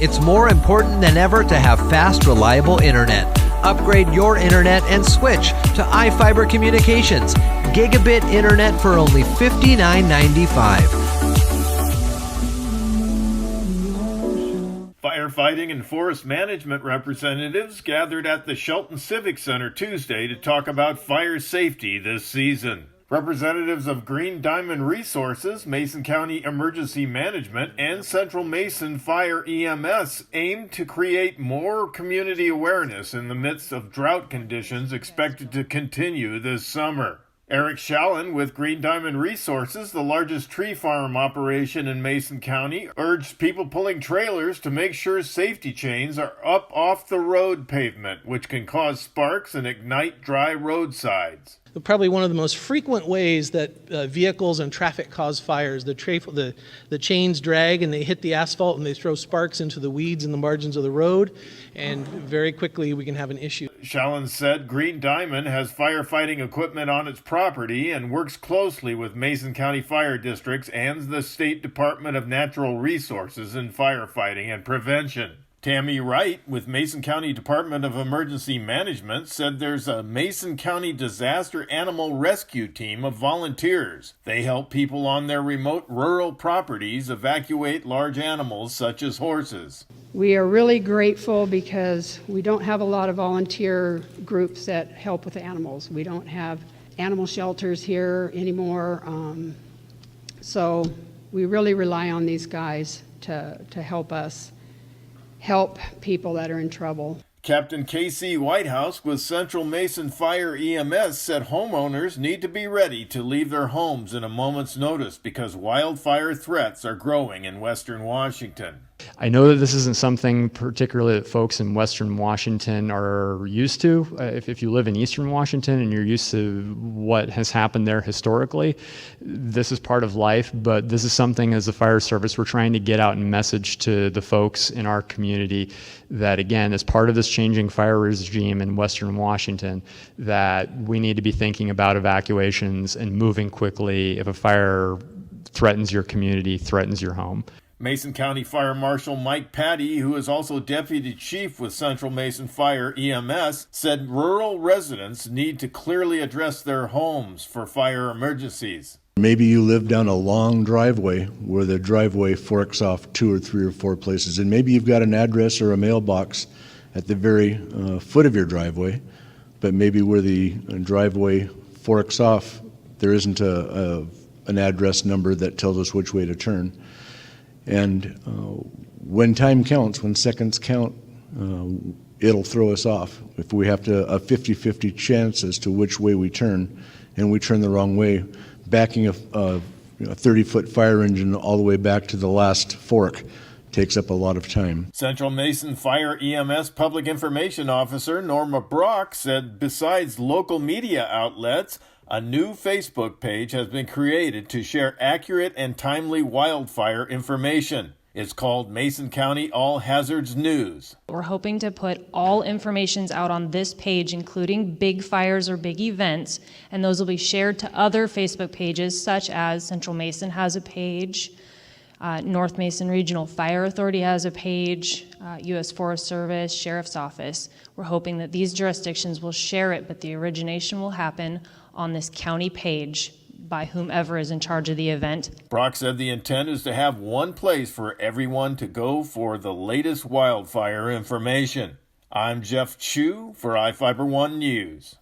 It's more important than ever to have fast, reliable internet. Upgrade your internet and switch to iFiber Communications. Gigabit internet for only $59.95. Firefighting and forest management representatives gathered at the Shelton Civic Center Tuesday to talk about fire safety this season. Representatives of Green Diamond Resources, Mason County Emergency Management, and Central Mason Fire EMS aim to create more community awareness in the midst of drought conditions expected to continue this summer. Eric Schallon with Green Diamond Resources, the largest tree farm operation in Mason County, urged people pulling trailers to make sure safety chains are up off the road pavement, which can cause sparks and ignite dry roadsides. Probably one of the most frequent ways that vehicles and traffic cause fires. The chains drag and they hit the asphalt and they throw sparks into the weeds in the margins of the road, and very quickly we can have an issue. Schallon said Green Diamond has firefighting equipment on its property and works closely with Mason County Fire Districts and the State Department of Natural Resources in firefighting and prevention. Tammy Wright with Mason County Department of Emergency Management said there's a Mason County Disaster Animal Rescue team of volunteers. They help people on their remote rural properties evacuate large animals such as horses. We are really grateful because we don't have a lot of volunteer groups that help with animals. We don't have animal shelters here anymore. So we really rely on these guys to help us help people that are in trouble. Captain K.C. Whitehouse with Central Mason Fire EMS said homeowners need to be ready to leave their homes in a moment's notice because wildfire threats are growing in western Washington. I know that this isn't something particularly that folks in western Washington are used to. If you live in eastern Washington and you're used to what has happened there historically, this is part of life, but this is something as a fire service we're trying to get out and message to the folks in our community that, again, as part of this changing fire regime in western Washington, that we need to be thinking about evacuations and moving quickly if a fire threatens your community, threatens your home. Mason County Fire Marshal Mike Patty, who is also Deputy Chief with Central Mason Fire EMS, said rural residents need to clearly address their homes for fire emergencies. Maybe you live down a long driveway where the driveway forks off 2 or 3 or 4 places, and maybe you've got an address or a mailbox at the very foot of your driveway, but maybe where the driveway forks off, there isn't an address number that tells us which way to turn. And when time counts, when seconds count, it'll throw us off. If we have a 50-50 chance as to which way we turn, and we turn the wrong way, backing a 30-foot fire engine all the way back to the last fork takes up a lot of time. Central Mason Fire EMS Public Information Officer Norma Brock said besides local media outlets, a new Facebook page has been created to share accurate and timely wildfire information. It's called Mason County All Hazards News. We're hoping to put all informations out on this page, including big fires or big events, and those will be shared to other Facebook pages, such as Central Mason has a page, North Mason Regional Fire Authority has a page, U.S. Forest Service, Sheriff's Office. We're hoping that these jurisdictions will share it, but the origination will happen on this county page by whomever is in charge of the event. Brock said the intent is to have one place for everyone to go for the latest wildfire information. I'm Jeff Chu for iFiber One News.